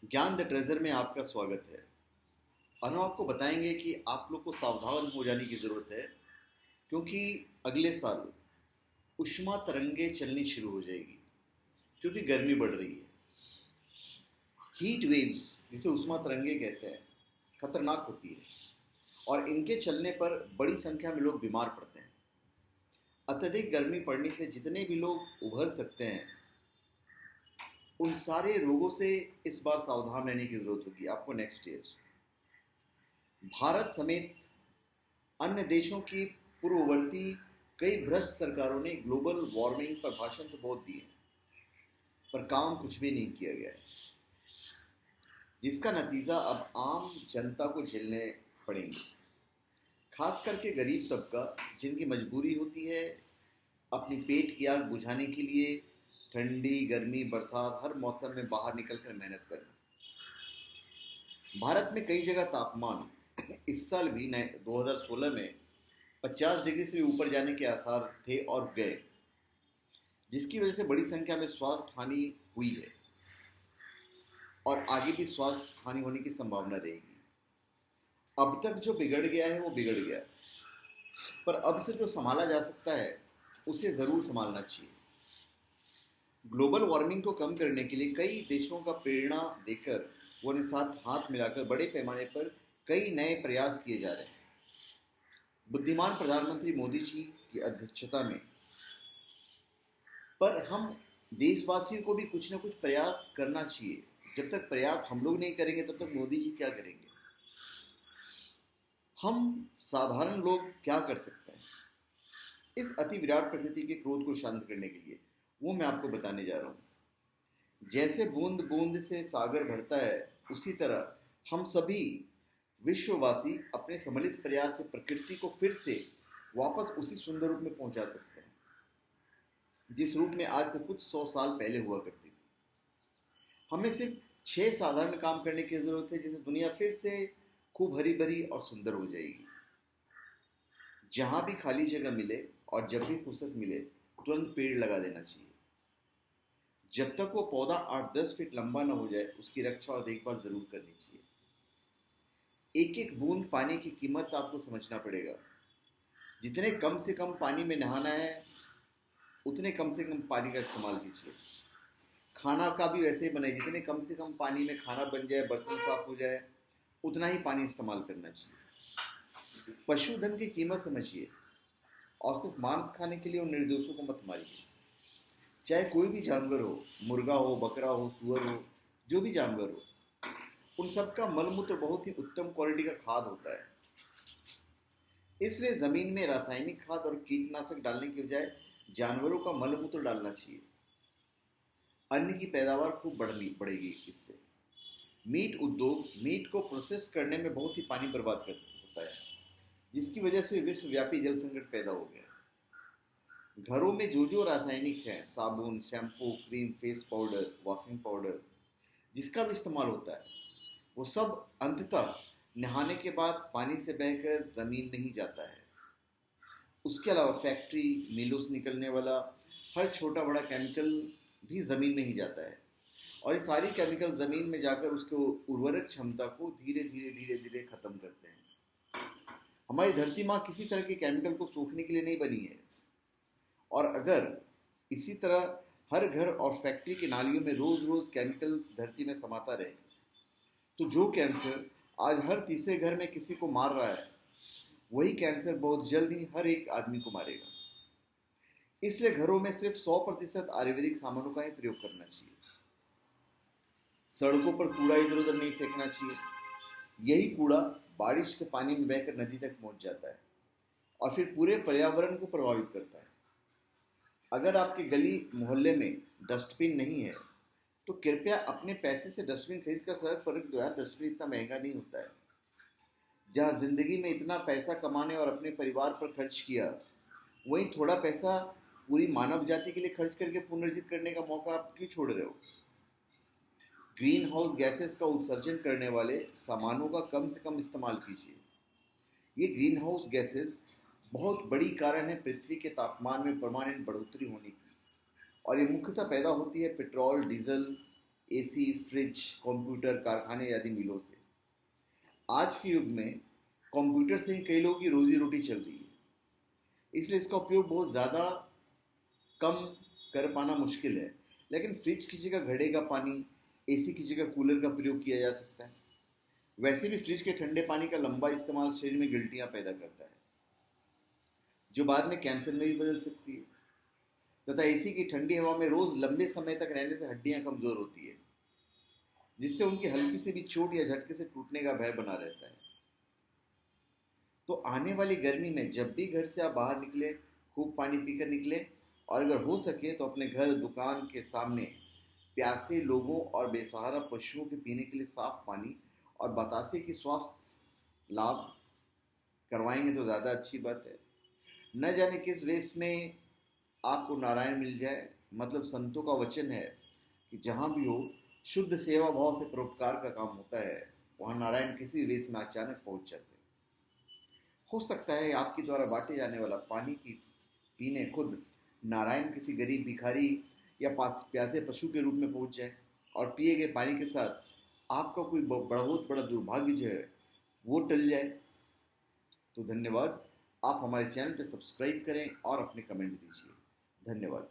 ज्ञान the treasure में आपका स्वागत है। हम आपको बताएंगे कि आप लोग को सावधान हो जाने की ज़रूरत है, क्योंकि अगले साल उष्मा तरंगे चलनी शुरू हो जाएगी। क्योंकि गर्मी बढ़ रही है। हीट वेव्स, जिसे उष्मा तरंगे कहते हैं, खतरनाक होती है और इनके चलने पर बड़ी संख्या में लोग बीमार पड़ते हैं। अत्यधिक गर्मी पड़ने से जितने भी लोग उभर सकते हैं, उन सारे रोगों से इस बार सावधान रहने की ज़रूरत होगी आपको नेक्स्ट ईयर। भारत समेत अन्य देशों की पूर्ववर्ती कई भ्रष्ट सरकारों ने ग्लोबल वार्मिंग पर भाषण तो बहुत दिए, पर काम कुछ भी नहीं किया गया है, जिसका नतीजा अब आम जनता को झेलने पड़ेंगे। खास करके गरीब तबका, जिनकी मजबूरी होती है अपनी पेट की आग बुझाने के लिए ठंडी गर्मी बरसात हर मौसम में बाहर निकलकर मेहनत करना। भारत में कई जगह तापमान इस साल भी 2016 में 50 डिग्री से भी ऊपर जाने के आसार थे और गए, जिसकी वजह से बड़ी संख्या में स्वास्थ्य हानि हुई है और आगे भी स्वास्थ्य हानि होने की संभावना रहेगी। अब तक जो बिगड़ गया है वो बिगड़ गया, पर अब से जो संभाला जा सकता है उसे ज़रूर संभालना चाहिए। ग्लोबल वार्मिंग को कम करने के लिए कई देशों का प्रेरणा देकर वो उन्हें साथ हाथ मिलाकर बड़े पैमाने पर कई नए प्रयास किए जा रहे हैं। बुद्धिमान प्रधानमंत्री मोदी जी की अध्यक्षता में, पर हम देशवासियों को भी कुछ ना कुछ प्रयास करना चाहिए। जब तक प्रयास हम लोग नहीं करेंगे तब तक मोदी जी क्या करेंगे। हम साधारण लोग क्या कर सकते हैं इस अति विराट प्रकृति के क्रोध को शांत करने के लिए, वो मैं आपको बताने जा रहा हूँ। जैसे बूंद बूंद से सागर भरता है, उसी तरह हम सभी विश्ववासी अपने सम्मिलित प्रयास से प्रकृति को फिर से वापस उसी सुंदर रूप में पहुंचा सकते हैं, जिस रूप में आज से कुछ 100 साल पहले हुआ करती थी। हमें सिर्फ 6 साधारण काम करने की जरूरत है, जिससे दुनिया फिर से खूब हरी भरी और सुंदर हो जाएगी। जहां भी खाली जगह मिले और जब भी फुर्सत मिले, तुरंत पेड़ लगा देना चाहिए। जब तक वो पौधा 8-10 फीट लंबा ना हो जाए, उसकी रक्षा और देखभाल जरूर करनी चाहिए। एक एक बूंद पानी की कीमत आपको समझना पड़ेगा। जितने कम से कम पानी में नहाना है, उतने कम से कम पानी का इस्तेमाल कीजिए। खाना का भी वैसे ही बनाए, जितने कम से कम पानी में खाना बन जाए, बर्तन साफ हो जाए, उतना ही पानी इस्तेमाल करना चाहिए। पशुधन की कीमत समझिए और सिर्फ मांस खाने के लिए उन निर्दोषों को मत मारिए। चाहे कोई भी जानवर हो, मुर्गा हो, बकरा हो, सुअर हो, जो भी जानवर हो, उन सब का मलमूत्र बहुत ही उत्तम क्वालिटी का खाद होता है। इसलिए जमीन में रासायनिक खाद और कीटनाशक डालने की बजाय जानवरों का मलमूत्र डालना चाहिए। अन्न की पैदावार खूब बढ़ेगी इससे। मीट उद्योग मीट को प्रोसेस करने में बहुत ही पानी बर्बाद होता है, जिसकी वजह से विश्वव्यापी जल संकट पैदा हो गया। घरों में जो जो रासायनिक है, साबुन, shampoo, cream, face powder, washing powder, जिसका भी इस्तेमाल होता है, वो सब अंततः नहाने के बाद पानी से बहकर ज़मीन में ही जाता है। उसके अलावा फैक्ट्री, मिलों से निकलने वाला हर छोटा बड़ा केमिकल भी ज़मीन में ही जाता है और ये सारी केमिकल ज़मीन में जाकर उसको उर्वरक क्षमता को धीरे धीरे धीरे धीरे ख़त्म करते हैं। हमारी धरती माँ किसी तरह के केमिकल को सोखने के लिए नहीं बनी है, और अगर इसी तरह हर घर और फैक्ट्री की नालियों में रोज़ रोज़ केमिकल्स धरती में समाता रहे, तो जो कैंसर आज हर तीसरे घर में किसी को मार रहा है, वही कैंसर बहुत जल्द ही हर एक आदमी को मारेगा। इसलिए घरों में सिर्फ 100% आयुर्वेदिक सामानों का ही प्रयोग करना चाहिए। सड़कों पर कूड़ा इधर उधर नहीं फेंकना चाहिए। यही कूड़ा बारिश के पानी में बहकर नदी तक पहुंच जाता है और फिर पूरे पर्यावरण को प्रभावित करता है। अगर आपके गली मोहल्ले में डस्टबिन नहीं है, तो कृपया अपने पैसे से डस्टबिन खरीद कर सड़क पर रख दो यार। डस्टबिन इतना महंगा नहीं होता है। जहाँ जिंदगी में इतना पैसा कमाने और अपने परिवार पर खर्च किया, वहीं थोड़ा पैसा पूरी मानव जाति के लिए खर्च करके पुनर्जित करने का मौका आप क्यों छोड़ रहे हो। ग्रीन हाउस गैसेस का उत्सर्जन करने वाले सामानों का कम से कम इस्तेमाल कीजिए। ये ग्रीन हाउस गैसेस बहुत बड़ी कारण है पृथ्वी के तापमान में परमानेंट बढ़ोतरी होने की, और ये मुख्यतः पैदा होती है petrol, diesel AC, fridge, computer, कारखाने आदि मिलों से। आज के युग में कंप्यूटर से ही कई लोगों की रोजी रोटी चल रही है, इसलिए इसका उपयोग बहुत ज़्यादा कम कर पाना मुश्किल है। लेकिन फ्रिज की जगह घड़े का पानी, एसी की जगह कूलर का प्रयोग किया जा सकता है। वैसे भी फ्रिज के ठंडे पानी का लंबा इस्तेमाल शरीर में गिल्टियाँ पैदा करता है, जो बाद में कैंसर में भी बदल सकती है। तथा एसी की ठंडी हवा में रोज लंबे समय तक रहने से हड्डियां कमजोर होती है, जिससे उनकी हल्की से भी चोट या झटके से टूटने का भय बना रहता है। तो आने वाली गर्मी में जब भी घर से आप बाहर निकले, खूब पानी पीकर निकले, और अगर हो सके तो अपने घर, दुकान के सामने प्यासे लोगों और बेसहारा पशुओं के पीने के लिए साफ पानी और बतासे की स्वास्थ्य लाभ करवाएंगे तो ज़्यादा अच्छी बात है। न जाने किस वेश में आपको नारायण मिल जाए। मतलब संतों का वचन है कि जहाँ भी हो, शुद्ध सेवा भाव से परोपकार का काम होता है, वहाँ नारायण किसी वेश में अचानक पहुँच जाते हैं। हो सकता है आपके द्वारा बांटे जाने वाला पानी की पीने खुद नारायण किसी गरीब भिखारी या प्यासे पशु के रूप में पहुंच जाए, और पिए गए पानी के साथ आपका कोई बहुत बड़ा दुर्भाग्य जो है वो टल जाए। तो धन्यवाद। आप हमारे चैनल पर सब्सक्राइब करें और अपने कमेंट दीजिए। धन्यवाद।